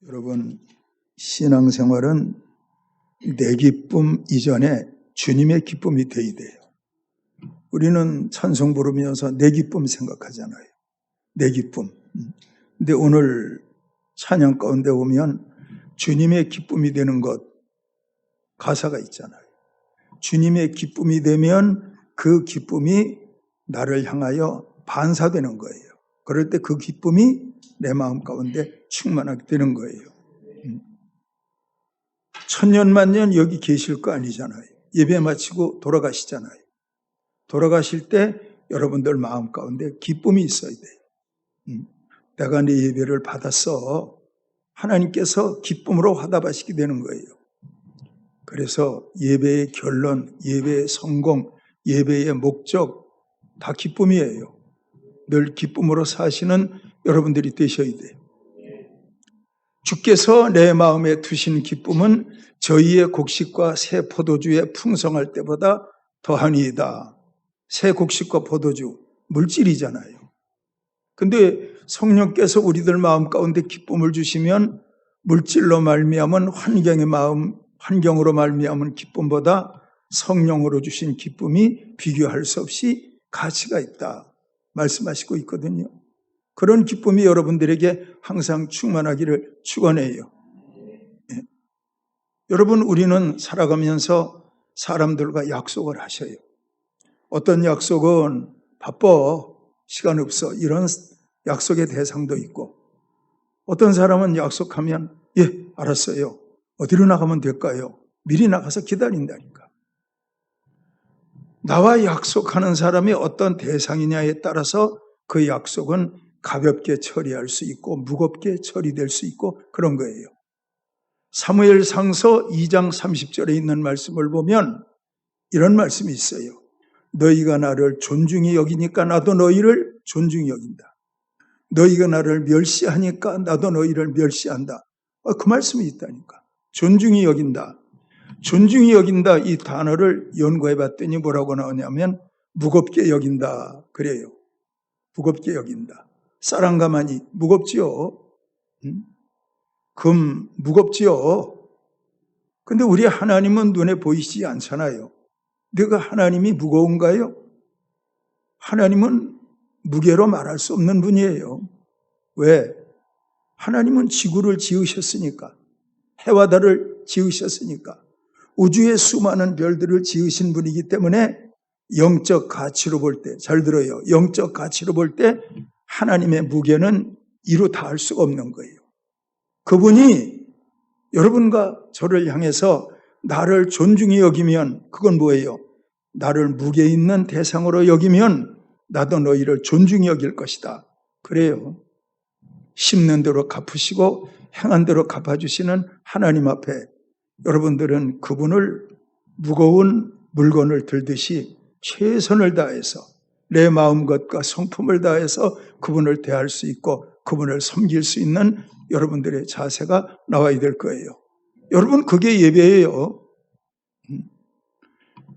여러분, 신앙생활은 내 기쁨 이전에 주님의 기쁨이 되어야 돼요. 우리는 찬송 부르면서 내 기쁨 생각하잖아요. 내 기쁨. 근데 오늘 찬양 가운데 보면 주님의 기쁨이 되는 것, 가사가 있잖아요. 주님의 기쁨이 되면 그 기쁨이 나를 향하여 반사되는 거예요. 그럴 때 그 기쁨이 내 마음 가운데 충만하게 되는 거예요. 천년만년 여기 계실 거 아니잖아요. 예배 마치고 돌아가시잖아요. 돌아가실 때 여러분들 마음 가운데 기쁨이 있어야 돼요. 내가 네 예배를 받았어. 하나님께서 기쁨으로 화답하시게 되는 거예요. 그래서 예배의 결론, 예배의 성공, 예배의 목적 다 기쁨이에요. 늘 기쁨으로 사시는 여러분들이 되셔야 돼요. 주께서 내 마음에 두신 기쁨은 저희의 곡식과 새 포도주에 풍성할 때보다 더하니이다. 새 곡식과 포도주, 물질이잖아요. 근데 성령께서 우리들 마음 가운데 기쁨을 주시면 물질로 말미암은 환경으로 말미암은 기쁨보다 성령으로 주신 기쁨이 비교할 수 없이 가치가 있다 말씀하시고 있거든요. 그런 기쁨이 여러분들에게 항상 충만하기를 축원해요. 예. 여러분, 우리는 살아가면서 사람들과 약속을 하셔요. 어떤 약속은 바빠, 시간 없어, 이런 약속의 대상도 있고, 어떤 사람은 약속하면 예, 알았어요. 어디로 나가면 될까요? 미리 나가서 기다린다니까. 나와 약속하는 사람이 어떤 대상이냐에 따라서 그 약속은 가볍게 처리할 수 있고 무겁게 처리될 수 있고 그런 거예요. 사무엘상서 2장 30절에 있는 말씀을 보면 이런 말씀이 있어요. 너희가 나를 존중히 여기니까 나도 너희를 존중히 여긴다. 너희가 나를 멸시하니까 나도 너희를 멸시한다. 그 말씀이 있다니까. 존중히 여긴다. 존중히 여긴다, 이 단어를 연구해 봤더니 뭐라고 나오냐면 무겁게 여긴다 그래요. 무겁게 여긴다. 쌀한가마니 무겁지요. 금 무겁지요. 근데 우리 하나님은 눈에 보이시지 않잖아요. 내가 하나님이 무거운가요? 하나님은 무게로 말할 수 없는 분이에요. 왜? 하나님은 지구를 지으셨으니까, 해와 달을 지으셨으니까, 우주의 수많은 별들을 지으신 분이기 때문에 영적 가치로 볼 때, 잘 들어요. 영적 가치로 볼 때 하나님의 무게는 이루 다할 수가 없는 거예요. 그분이 여러분과 저를 향해서 나를 존중히 여기면 그건 뭐예요? 나를 무게 있는 대상으로 여기면 나도 너희를 존중히 여길 것이다. 그래요. 심는 대로 갚으시고 행한 대로 갚아주시는 하나님 앞에 여러분들은 그분을 무거운 물건을 들듯이 최선을 다해서 내 마음것과 성품을 다해서 그분을 대할 수 있고 그분을 섬길 수 있는 여러분들의 자세가 나와야 될 거예요. 여러분, 그게 예배예요.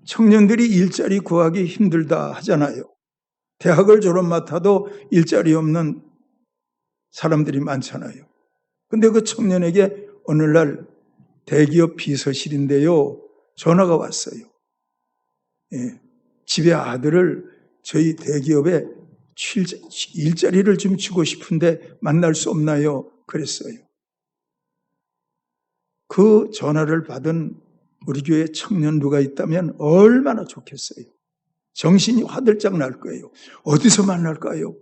청년들이 일자리 구하기 힘들다 하잖아요. 대학을 졸업 맡아도 일자리 없는 사람들이 많잖아요. 근데 그 청년에게 어느 날 대기업 비서실인데요, 전화가 왔어요. 예, 집에 아들을 저희 대기업에 일자리를 좀 주고 싶은데 만날 수 없나요? 그랬어요. 그 전화를 받은 우리 교회 청년 누가 있다면 얼마나 좋겠어요. 정신이 화들짝 날 거예요. 어디서 만날까요?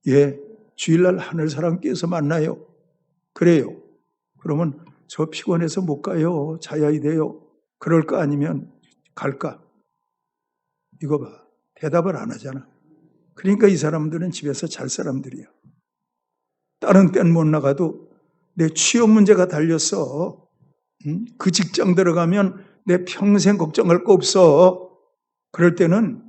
예, 주일날 하늘사랑교회에서 만나요. 그래요. 그러면 저 피곤해서 못 가요. 자야 돼요. 그럴까 아니면 갈까? 이거 봐. 대답을 안 하잖아. 그러니까 이 사람들은 집에서 잘 사람들이야. 다른 때는 못 나가도 내 취업 문제가 달렸어. 그 직장 들어가면 내 평생 걱정할 거 없어. 그럴 때는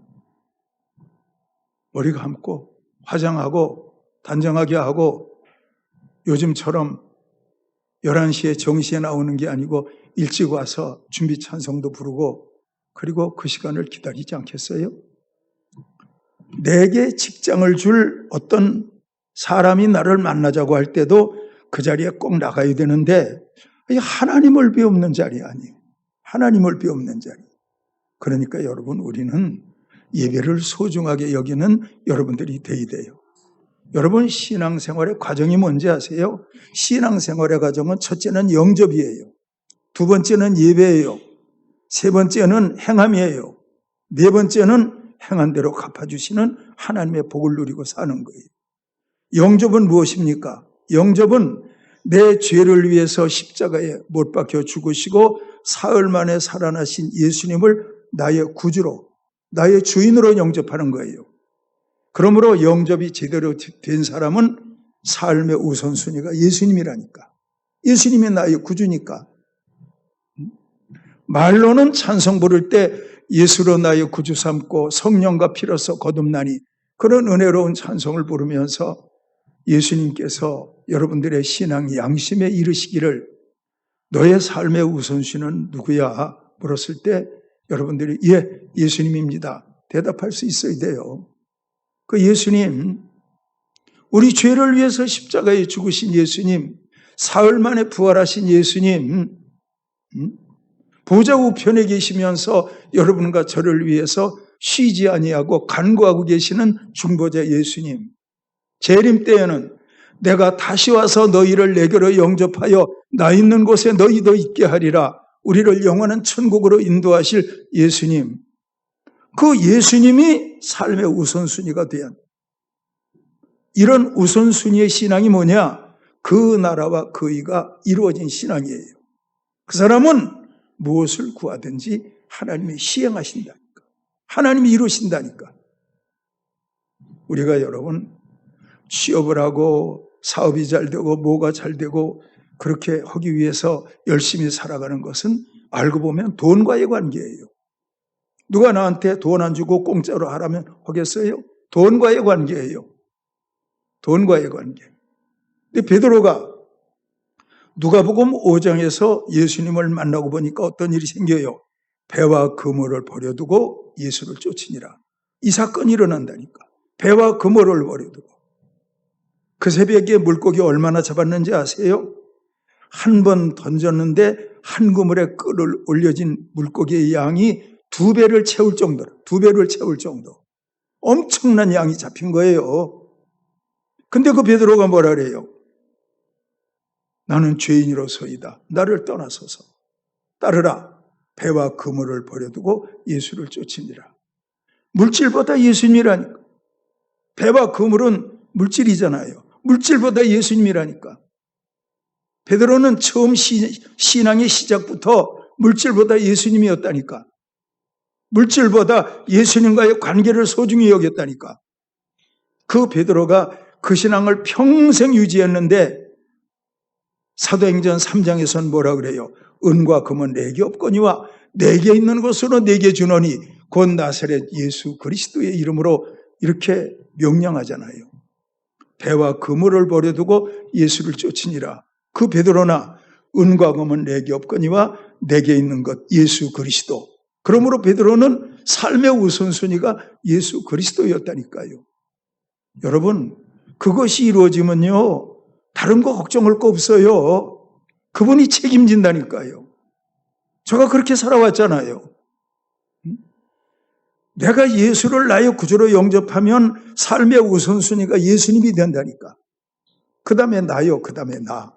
머리 감고 화장하고 단정하게 하고 요즘처럼 11시에 정시에 나오는 게 아니고 일찍 와서 준비 찬송도 부르고 그리고 그 시간을 기다리지 않겠어요? 내게 직장을 줄 어떤 사람이 나를 만나자고 할 때도 그 자리에 꼭 나가야 되는데 하나님을 비웃는 자리 아니에요. 하나님을 비웃는 자리. 그러니까 여러분, 우리는 예배를 소중하게 여기는 여러분들이 되어야 돼요. 여러분, 신앙생활의 과정이 뭔지 아세요? 신앙생활의 과정은 첫째는 영접이에요. 두 번째는 예배예요. 세 번째는 행함이에요. 네 번째는 행한 대로 갚아주시는 하나님의 복을 누리고 사는 거예요. 영접은 무엇입니까? 영접은 내 죄를 위해서 십자가에 못 박혀 죽으시고 사흘 만에 살아나신 예수님을 나의 구주로, 나의 주인으로 영접하는 거예요. 그러므로 영접이 제대로 된 사람은 삶의 우선순위가 예수님이라니까. 예수님이 나의 구주니까. 말로는 찬송 부를 때 예수로 나의 구주 삼고 성령과 피로써 거듭나니, 그런 은혜로운 찬송을 부르면서 예수님께서 여러분들의 신앙 양심에 이르시기를 너의 삶의 우선순위는 누구야? 물었을 때 여러분들이 예, 예수님입니다. 대답할 수 있어야 돼요. 그 예수님, 우리 죄를 위해서 십자가에 죽으신 예수님, 사흘 만에 부활하신 예수님, 보좌 우편에 계시면서 여러분과 저를 위해서 쉬지 아니하고 간구하고 계시는 중보자 예수님, 재림 때에는 내가 다시 와서 너희를 내게로 영접하여 나 있는 곳에 너희도 있게 하리라, 우리를 영원한 천국으로 인도하실 예수님, 그 예수님이 삶의 우선순위가 된, 이런 우선순위의 신앙이 뭐냐? 그 나라와 그 의가 이루어진 신앙이에요. 그 사람은 무엇을 구하든지 하나님이 시행하신다니까. 하나님이 이루신다니까. 우리가 여러분 취업을 하고 사업이 잘 되고 뭐가 잘 되고 그렇게 하기 위해서 열심히 살아가는 것은 알고 보면 돈과의 관계예요. 누가 나한테 돈 안 주고 공짜로 하라면 하겠어요? 돈과의 관계예요. 돈과의 관계. 근데 베드로가 누가복음 5장에서 예수님을 만나고 보니까 어떤 일이 생겨요. 배와 그물을 버려두고 예수를 쫓으니라. 이 사건이 일어난다니까. 배와 그물을 버려두고. 그 새벽에 물고기 얼마나 잡았는지 아세요? 한 번 던졌는데 한 그물에 끌을 올려진 물고기의 양이 2배를 채울 정도. 엄청난 양이 잡힌 거예요. 근데 그 베드로가 뭐라 그래요? 나는 죄인으로서이다. 나를 떠나소서. 따르라. 배와 그물을 버려두고 예수를 쫓으니라. 물질보다 예수님이라니까. 배와 그물은 물질이잖아요. 물질보다 예수님이라니까. 베드로는 처음 신앙의 시작부터 물질보다 예수님이었다니까. 물질보다 예수님과의 관계를 소중히 여겼다니까. 그 베드로가 그 신앙을 평생 유지했는데 사도행전 3장에서는 뭐라 그래요? 은과 금은 내게 없거니와 내게 있는 것으로 내게 주노니 곧 나사렛 예수 그리스도의 이름으로, 이렇게 명령하잖아요. 배와 그물을 버려두고 예수를 쫓으니라. 그 베드로나 은과 금은 내게 없거니와 내게 있는 것 예수 그리스도. 그러므로 베드로는 삶의 우선순위가 예수 그리스도였다니까요. 여러분, 그것이 이루어지면요 다른 거 걱정할 거 없어요. 그분이 책임진다니까요. 제가 그렇게 살아왔잖아요. 내가 예수를 나의 구주로 영접하면 삶의 우선순위가 예수님이 된다니까. 그 다음에 나요, 그 다음에 나.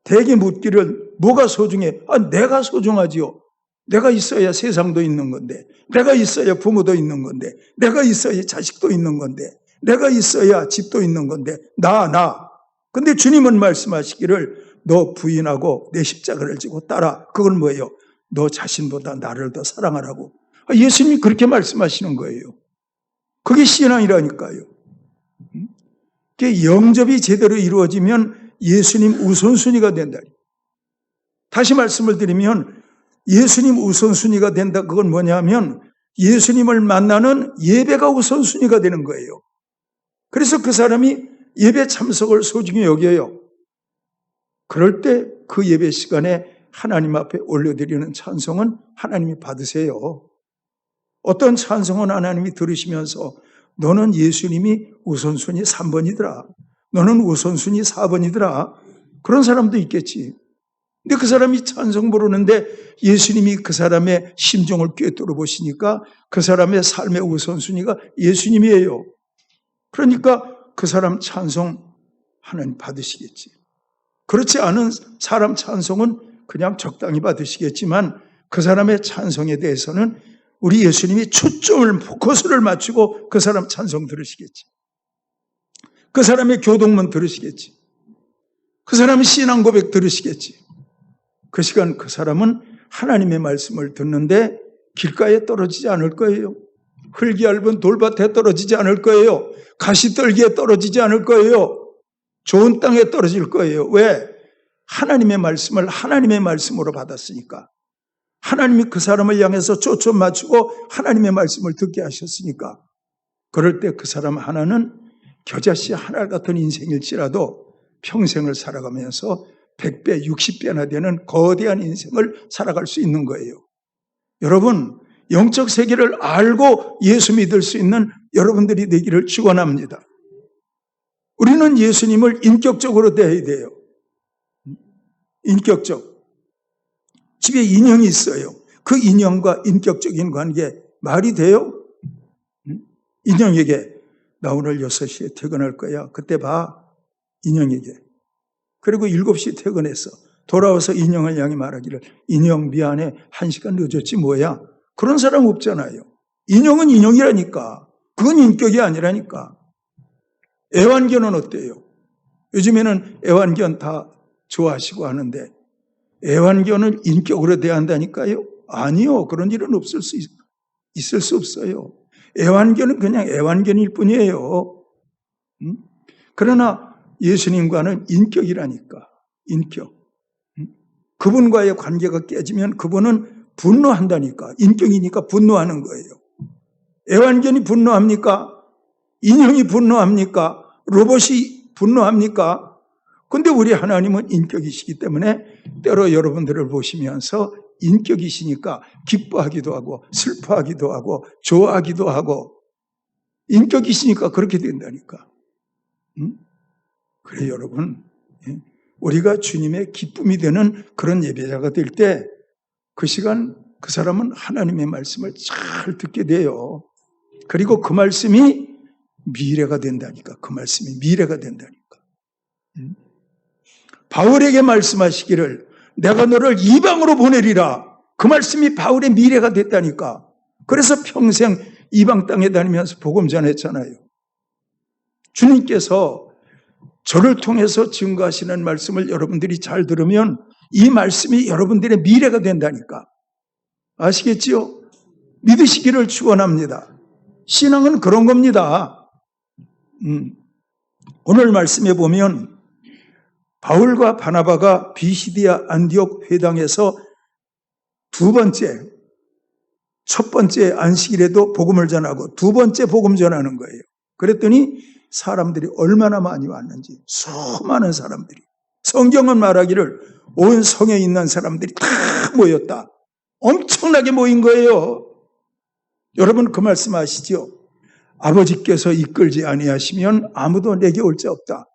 대개 묻기를 뭐가 소중해? 내가 소중하지요. 내가 있어야 세상도 있는 건데, 내가 있어야 부모도 있는 건데, 내가 있어야 자식도 있는 건데, 내가 있어야 집도 있는 건데, 나. 근데 주님은 말씀하시기를 너 부인하고 내 십자가를 지고 따라. 그건 뭐예요? 너 자신보다 나를 더 사랑하라고. 예수님이 그렇게 말씀하시는 거예요. 그게 신앙이라니까요. 영접이 제대로 이루어지면 예수님 우선순위가 된다. 다시 말씀을 드리면 예수님 우선순위가 된다. 그건 뭐냐면 예수님을 만나는 예배가 우선순위가 되는 거예요. 그래서 그 사람이 예배 참석을 소중히 여겨요. 그럴 때 그 예배 시간에 하나님 앞에 올려드리는 찬송은 하나님이 받으세요. 어떤 찬송은 하나님이 들으시면서 너는 예수님이 우선순위 3번이더라. 너는 우선순위 4번이더라. 그런 사람도 있겠지. 근데 그 사람이 찬송 부르는데 예수님이 그 사람의 심정을 꿰뚫어 보시니까 그 사람의 삶의 우선순위가 예수님이에요. 그러니까 그 사람 찬송 하나님 받으시겠지. 그렇지 않은 사람 찬송은 그냥 적당히 받으시겠지만 그 사람의 찬송에 대해서는 우리 예수님이 초점을 포커스를 맞추고 그 사람 찬송 들으시겠지. 그 사람의 교동문 들으시겠지. 그 사람의 신앙 고백 들으시겠지. 그 시간 그 사람은 하나님의 말씀을 듣는데 길가에 떨어지지 않을 거예요. 흙이 얇은 돌밭에 떨어지지 않을 거예요. 가시떨기에 떨어지지 않을 거예요. 좋은 땅에 떨어질 거예요. 왜? 하나님의 말씀을 하나님의 말씀으로 받았으니까. 하나님이 그 사람을 향해서 초점 맞추고 하나님의 말씀을 듣게 하셨으니까. 그럴 때 그 사람 하나는 겨자씨 하나 같은 인생일지라도 평생을 살아가면서 100배, 60배나 되는 거대한 인생을 살아갈 수 있는 거예요. 여러분, 영적 세계를 알고 예수 믿을 수 있는 여러분들이 되기를 축원합니다. 우리는 예수님을 인격적으로 대해야 돼요. 인격적. 집에 인형이 있어요. 그 인형과 인격적인 관계 말이 돼요? 인형에게 나 오늘 6시에 퇴근할 거야. 그때 봐. 인형에게. 그리고 7시에 퇴근해서 돌아와서 인형을 향해 말하기를 인형 미안해 1시간 늦었지 뭐야. 그런 사람 없잖아요. 인형은 인형이라니까. 그건 인격이 아니라니까. 애완견은 어때요? 요즘에는 애완견 다 좋아하시고 하는데 애완견을 인격으로 대한다니까요? 아니요. 그런 일은 있을 수 없어요. 애완견은 그냥 애완견일 뿐이에요. 그러나 예수님과는 인격이라니까. 인격. 그분과의 관계가 깨지면 그분은 분노한다니까. 인격이니까 분노하는 거예요. 애완견이 분노합니까? 인형이 분노합니까? 로봇이 분노합니까? 근데 우리 하나님은 인격이시기 때문에 때로 여러분들을 보시면서 인격이시니까 기뻐하기도 하고 슬퍼하기도 하고 좋아하기도 하고 인격이시니까 그렇게 된다니까. 그래 여러분, 우리가 주님의 기쁨이 되는 그런 예배자가 될 때 그 시간 그 사람은 하나님의 말씀을 잘 듣게 돼요. 그리고 그 말씀이 미래가 된다니까. 그 말씀이 미래가 된다니까. 바울에게 말씀하시기를 내가 너를 이방으로 보내리라. 그 말씀이 바울의 미래가 됐다니까. 그래서 평생 이방 땅에 다니면서 복음 전했잖아요. 주님께서 저를 통해서 증거하시는 말씀을 여러분들이 잘 들으면 이 말씀이 여러분들의 미래가 된다니까. 아시겠지요? 믿으시기를 축원합니다. 신앙은 그런 겁니다. 오늘 말씀에 보면 바울과 바나바가 비시디아 안디옥 회당에서 첫 번째 안식일에도 복음을 전하고 두 번째 복음 전하는 거예요. 그랬더니 사람들이 얼마나 많이 왔는지 수많은 사람들이 성경은 말하기를 온 성에 있는 사람들이 다 모였다. 엄청나게 모인 거예요. 여러분 그 말씀 아시죠? 아버지께서 이끌지 아니하시면 아무도 내게 올 자 없다.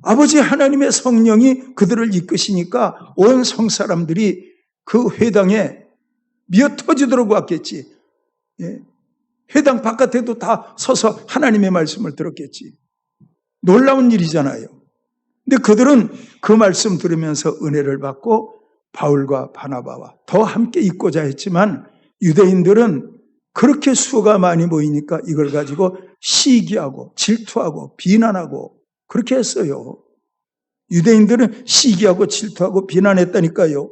아버지 하나님의 성령이 그들을 이끄시니까 온 성 사람들이 그 회당에 미어 터지도록 왔겠지. 회당 바깥에도 다 서서 하나님의 말씀을 들었겠지. 놀라운 일이잖아요. 근데 그들은 그 말씀 들으면서 은혜를 받고 바울과 바나바와 더 함께 있고자 했지만 유대인들은 그렇게 수가 많이 모이니까 이걸 가지고 시기하고 질투하고 비난하고 그렇게 했어요. 유대인들은 시기하고 질투하고 비난했다니까요.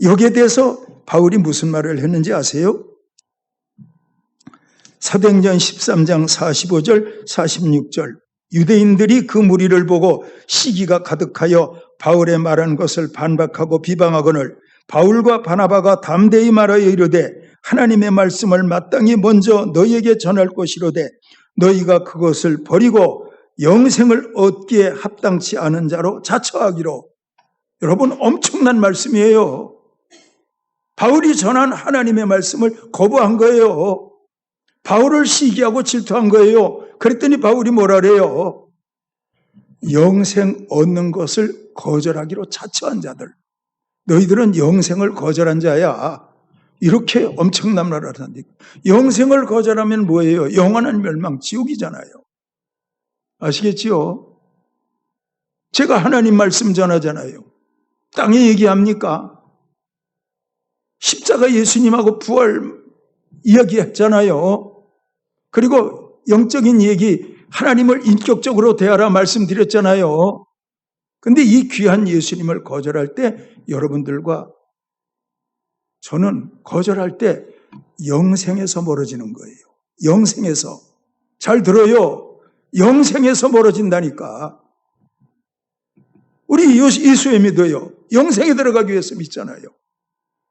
여기에 대해서 바울이 무슨 말을 했는지 아세요? 사도행전 13장 45절 46절 유대인들이 그 무리를 보고 시기가 가득하여 바울의 말한 것을 반박하고 비방하거늘 바울과 바나바가 담대히 말하여 이르되 하나님의 말씀을 마땅히 먼저 너희에게 전할 것이로되 너희가 그것을 버리고 영생을 얻기에 합당치 않은 자로 자처하기로. 여러분 엄청난 말씀이에요. 바울이 전한 하나님의 말씀을 거부한 거예요. 바울을 시기하고 질투한 거예요. 그랬더니 바울이 뭐라 그래요? 영생 얻는 것을 거절하기로 자처한 자들, 너희들은 영생을 거절한 자야. 이렇게 엄청난 말을 하는데, 영생을 거절하면 뭐예요? 영원한 멸망, 지옥이잖아요. 아시겠지요? 제가 하나님 말씀 전하잖아요. 땅에 얘기합니까? 십자가 예수님하고 부활 이야기했잖아요. 그리고 영적인 얘기, 하나님을 인격적으로 대하라 말씀드렸잖아요. 근데 이 귀한 예수님을 거절할 때 여러분들과 저는 거절할 때 영생에서 멀어지는 거예요. 영생에서. 잘 들어요. 영생에서 멀어진다니까. 우리 예수에 믿어요. 영생에 들어가기 위해서 믿잖아요.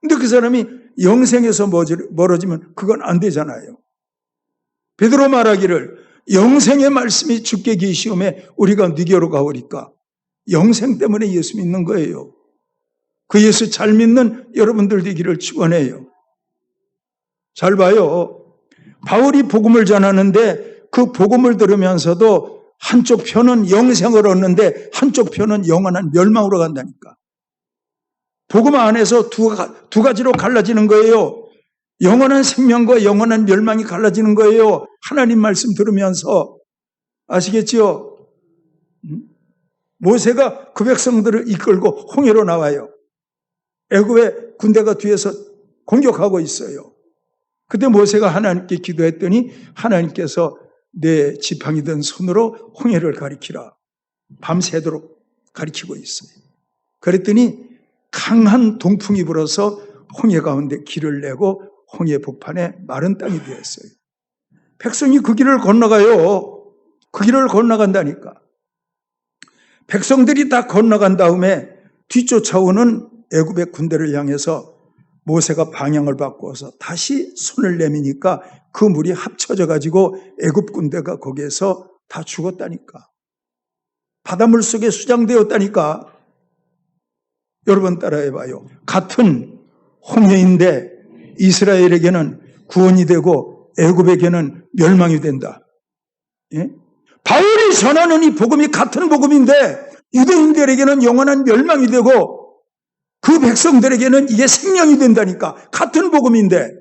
근데 그 사람이 영생에서 멀어지면 그건 안 되잖아요. 베드로 말하기를 영생의 말씀이 주께 계시오매 우리가 네게로 가오리까. 영생 때문에 예수 믿는 거예요. 그 예수 잘 믿는 여러분들 되기를 축원해요. 잘 봐요. 바울이 복음을 전하는데 그 복음을 들으면서도 한쪽 편은 영생을 얻는데 한쪽 편은 영원한 멸망으로 간다니까. 복음 안에서 두 가지로 갈라지는 거예요. 영원한 생명과 영원한 멸망이 갈라지는 거예요. 하나님 말씀 들으면서. 아시겠죠? 모세가 그 백성들을 이끌고 홍해로 나와요. 애굽의 군대가 뒤에서 공격하고 있어요. 그때 모세가 하나님께 기도했더니 하나님께서 내 지팡이 든 손으로 홍해를 가리키라. 밤새도록 가리키고 있어요. 그랬더니 강한 동풍이 불어서 홍해 가운데 길을 내고 홍해 복판에 마른 땅이 되었어요. 백성이 그 길을 건너가요. 그 길을 건너간다니까. 백성들이 다 건너간 다음에 뒤쫓아오는 애굽의 군대를 향해서 모세가 방향을 바꿔서 다시 손을 내미니까 그 물이 합쳐져 가지고 애굽 군대가 거기에서 다 죽었다니까. 바닷물 속에 수장되었다니까. 여러분 따라해봐요. 같은 홍해인데 이스라엘에게는 구원이 되고 애굽에게는 멸망이 된다. 예? 바울이 전하는 이 복음이 같은 복음인데 유대인들에게는 영원한 멸망이 되고 그 백성들에게는 이게 생명이 된다니까. 같은 복음인데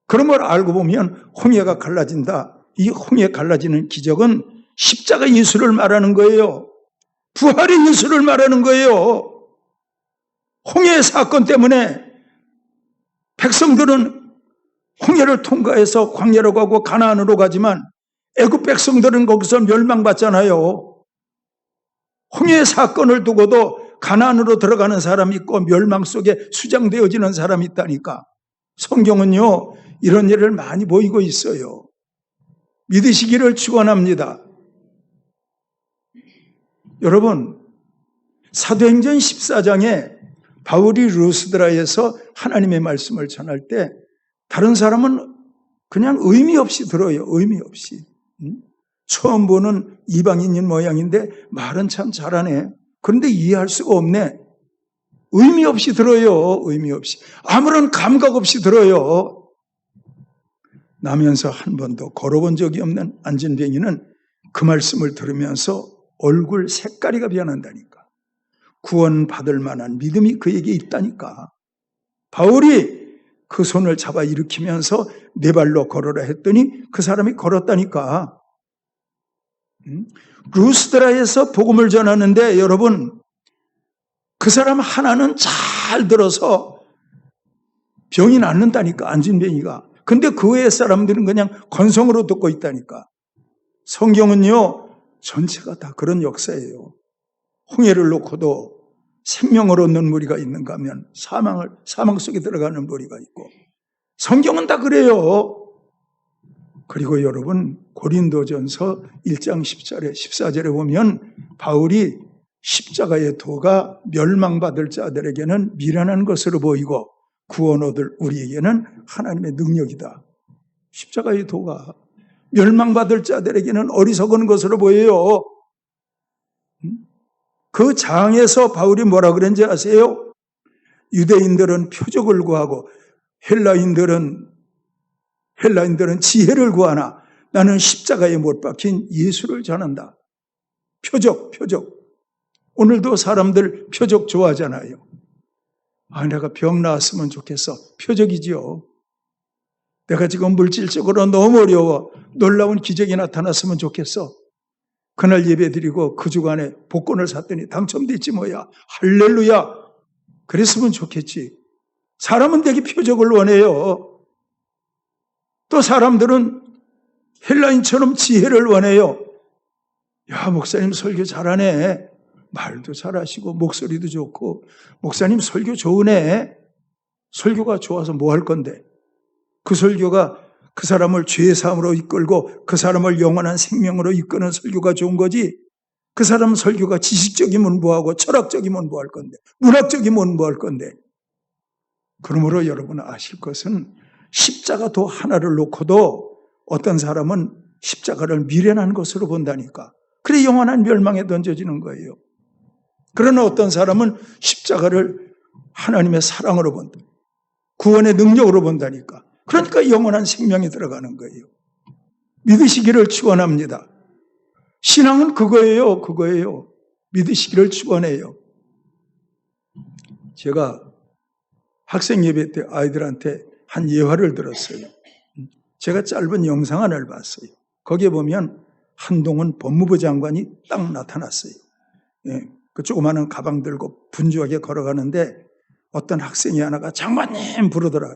그런 걸 알고 보면 홍해가 갈라진다. 이 홍해 갈라지는 기적은 십자가 예수를 말하는 거예요. 부활의 예수를 말하는 거예요. 홍해 사건 때문에 백성들은 홍해를 통과해서 광야로 가고 가나안으로 가지만 애굽 백성들은 거기서 멸망받잖아요. 홍해 사건을 두고도 가나안으로 들어가는 사람이 있고 멸망 속에 수장되어지는 사람이 있다니까. 성경은요 이런 일을 많이 보이고 있어요. 믿으시기를 축원합니다. 여러분 사도행전 14장에 바울이 루스드라에서 하나님의 말씀을 전할 때 다른 사람은 그냥 의미 없이 들어요. 의미 없이. 처음 보는 이방인인 모양인데 말은 참 잘하네. 그런데 이해할 수가 없네. 의미 없이 들어요. 의미 없이. 아무런 감각 없이 들어요. 나면서 한 번도 걸어본 적이 없는 안진뱅이는 그 말씀을 들으면서 얼굴 색깔이가 변한다니까. 구원받을 만한 믿음이 그에게 있다니까. 바울이 그 손을 잡아 일으키면서 네 발로 걸어라 했더니 그 사람이 걸었다니까. 루스드라에서 복음을 전하는데 여러분 그 사람 하나는 잘 들어서 병이 낫는다니까. 안진뱅이가. 근데 그 외의 사람들은 그냥 건성으로 듣고 있다니까. 성경은요 전체가 다 그런 역사예요. 홍해를 놓고도 생명을 얻는 무리가 있는가 하면 사망 속에 들어가는 무리가 있고 성경은 다 그래요. 그리고 여러분 고린도전서 1장 10절에 14절에 보면 바울이 십자가의 도가 멸망받을 자들에게는 미련한 것으로 보이고 구원 얻을 우리에게는 하나님의 능력이다. 십자가의 도가 멸망받을 자들에게는 어리석은 것으로 보여요. 그 장에서 바울이 뭐라 그랬는지 아세요? 유대인들은 표적을 구하고 헬라인들은 지혜를 구하나 나는 십자가에 못 박힌 예수를 전한다. 표적. 오늘도 사람들 표적 좋아하잖아요. 내가 병 나았으면 좋겠어. 표적이지요. 내가 지금 물질적으로 너무 어려워. 놀라운 기적이 나타났으면 좋겠어. 그날 예배드리고 그 주간에 복권을 샀더니 당첨됐지 뭐야. 할렐루야. 그랬으면 좋겠지. 사람은 되게 표적을 원해요. 또 사람들은 헬라인처럼 지혜를 원해요. 야, 목사님 설교 잘하네. 말도 잘하시고 목소리도 좋고 목사님 설교 좋으네. 설교가 좋아서 뭐 할 건데? 그 설교가 그 사람을 죄의 사함으로 이끌고 그 사람을 영원한 생명으로 이끄는 설교가 좋은 거지. 그 사람 설교가 지식적이면 뭐하고 철학적이면 뭐 할 건데, 문학적이면 뭐 할 건데. 그러므로 여러분 아실 것은 십자가 도 하나를 놓고도 어떤 사람은 십자가를 미련한 것으로 본다니까. 그래 영원한 멸망에 던져지는 거예요. 그러나 어떤 사람은 십자가를 하나님의 사랑으로 본다. 구원의 능력으로 본다니까. 그러니까 영원한 생명에 들어가는 거예요. 믿으시기를 축원합니다. 신앙은 그거예요. 믿으시기를 축원해요. 제가 학생 예배 때 아이들한테 한 예화를 들었어요. 제가 짧은 영상 하나를 봤어요. 거기에 보면 한동훈 법무부 장관이 딱 나타났어요. 그 조그마한 가방 들고 분주하게 걸어가는데 어떤 학생이 하나가 장관님 부르더라.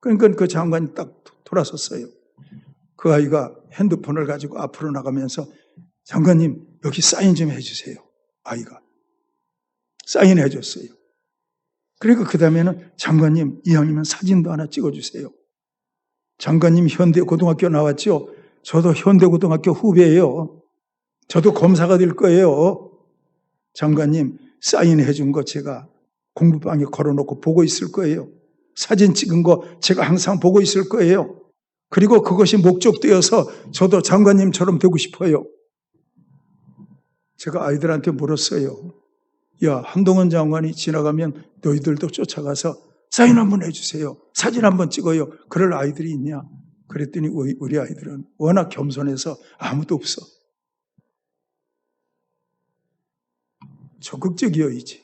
그러니까 그 장관이 딱 돌아섰어요. 그 아이가 핸드폰을 가지고 앞으로 나가면서 장관님 여기 사인 좀 해주세요. 아이가 사인해 줬어요. 그리고 그 다음에는 장관님 이왕이면 사진도 하나 찍어주세요. 장관님 현대고등학교 나왔죠? 저도 현대고등학교 후배예요. 저도 검사가 될 거예요. 장관님 사인해 준 거 제가 공부방에 걸어놓고 보고 있을 거예요. 사진 찍은 거 제가 항상 보고 있을 거예요. 그리고 그것이 목적되어서 저도 장관님처럼 되고 싶어요. 제가 아이들한테 물었어요. 야, 한동훈 장관이 지나가면 너희들도 쫓아가서 사인 한번 해주세요. 사진 한번 찍어요. 그럴 아이들이 있냐? 그랬더니 우리 아이들은 워낙 겸손해서 아무도 없어. 적극적이어야지.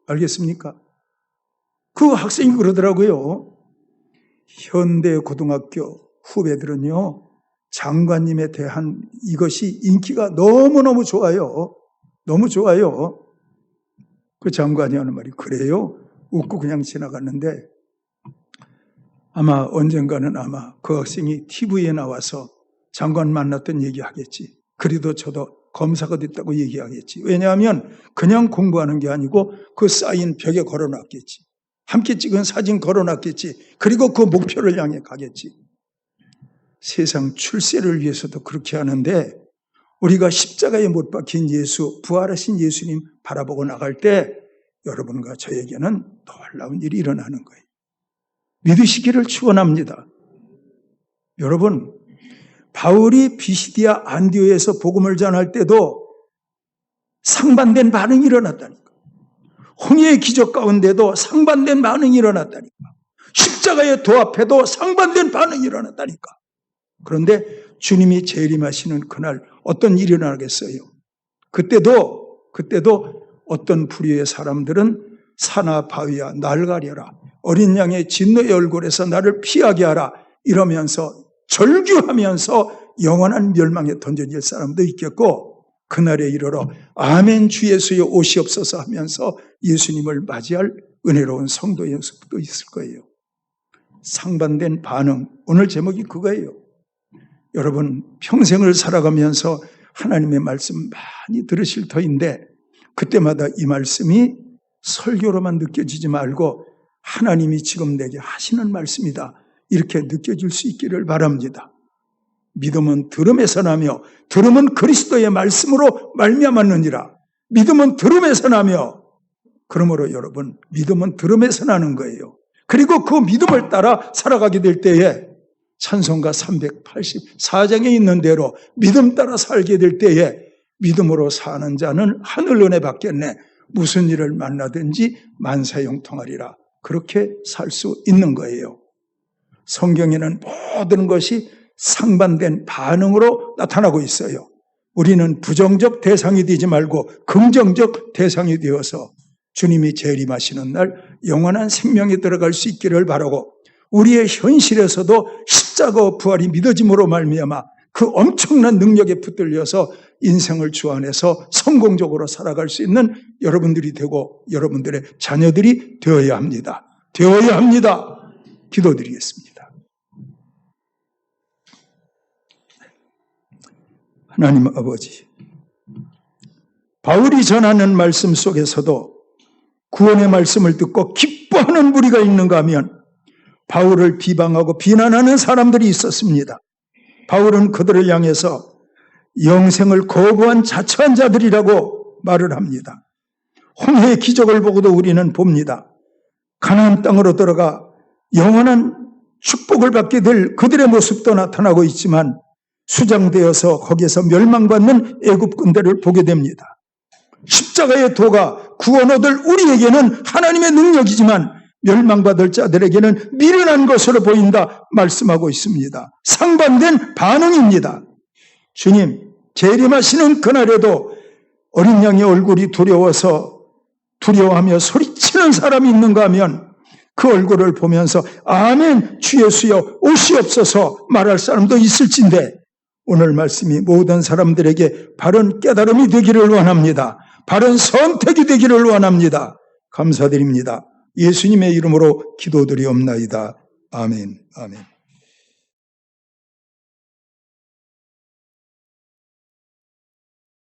알겠습니까? 그 학생이 그러더라고요. 현대고등학교 후배들은요, 장관님에 대한 이것이 인기가 너무너무 좋아요. 너무 좋아요. 그 장관이 하는 말이 그래요? 웃고 그냥 지나갔는데 아마 언젠가는 아마 그 학생이 TV에 나와서 장관 만났던 얘기하겠지. 그래도 저도 검사가 됐다고 얘기하겠지. 왜냐하면 그냥 공부하는 게 아니고 그 사인 벽에 걸어놨겠지. 함께 찍은 사진 걸어놨겠지. 그리고 그 목표를 향해 가겠지. 세상 출세를 위해서도 그렇게 하는데 우리가 십자가에 못 박힌 예수, 부활하신 예수님 바라보고 나갈 때 여러분과 저에게는 놀라운 일이 일어나는 거예요. 믿으시기를 축원합니다. 여러분, 바울이 비시디아 안디오에서 복음을 전할 때도 상반된 반응이 일어났다니까. 홍해의 기적 가운데도 상반된 반응이 일어났다니까. 십자가의 도합에도 상반된 반응이 일어났다니까. 그런데 주님이 재림하시는 그날 어떤 일이 일어나겠어요? 그때도 어떤 부류의 사람들은 산아 바위야 날 가려라. 어린 양의 진노의 얼굴에서 나를 피하게 하라. 이러면서 절규하면서 영원한 멸망에 던져질 사람도 있겠고 그날에 이르러 아멘 주 예수의 옷이 없어서 하면서 예수님을 맞이할 은혜로운 성도의 연습도 있을 거예요. 상반된 반응. 오늘 제목이 그거예요. 여러분 평생을 살아가면서 하나님의 말씀 많이 들으실 터인데 그때마다 이 말씀이 설교로만 느껴지지 말고 하나님이 지금 내게 하시는 말씀이다. 이렇게 느껴질 수 있기를 바랍니다. 믿음은 들음에서 나며 들음은 그리스도의 말씀으로 말미암았느니라. 믿음은 들음에서 나며 그러므로 여러분 믿음은 들음에서 나는 거예요. 그리고 그 믿음을 따라 살아가게 될 때에 찬송가 384장에 있는 대로 믿음 따라 살게 될 때에 믿음으로 사는 자는 하늘 은혜 받겠네. 무슨 일을 만나든지 만사형통하리라. 그렇게 살 수 있는 거예요. 성경에는 모든 것이 상반된 반응으로 나타나고 있어요. 우리는 부정적 대상이 되지 말고 긍정적 대상이 되어서 주님이 재림하시는 날 영원한 생명에 들어갈 수 있기를 바라고, 우리의 현실에서도 십자가 부활이 믿어짐으로 말미암아 그 엄청난 능력에 붙들려서 인생을 주 안에서 성공적으로 살아갈 수 있는 여러분들이 되고 여러분들의 자녀들이 되어야 합니다. 되어야 합니다. 기도드리겠습니다. 하나님 아버지, 바울이 전하는 말씀 속에서도 구원의 말씀을 듣고 기뻐하는 무리가 있는가 하면 바울을 비방하고 비난하는 사람들이 있었습니다. 바울은 그들을 향해서 영생을 거부한 자처한 자들이라고 말을 합니다. 홍해의 기적을 보고도 우리는 봅니다. 가나안 땅으로 들어가 영원한 축복을 받게 될 그들의 모습도 나타나고 있지만 수장되어서 거기에서 멸망받는 애굽 군대를 보게 됩니다. 십자가의 도가 구원 얻을 우리에게는 하나님의 능력이지만 멸망받을 자들에게는 미련한 것으로 보인다 말씀하고 있습니다. 상반된 반응입니다. 주님, 재림하시는 그날에도 어린 양의 얼굴이 두려워하며 소리치는 사람이 있는가 하면 그 얼굴을 보면서 아멘 주 예수여 오시옵소서 말할 사람도 있을진데, 오늘 말씀이 모든 사람들에게 바른 깨달음이 되기를 원합니다. 바른 선택이 되기를 원합니다. 감사드립니다. 예수님의 이름으로 기도드리옵나이다. 아멘. 아멘.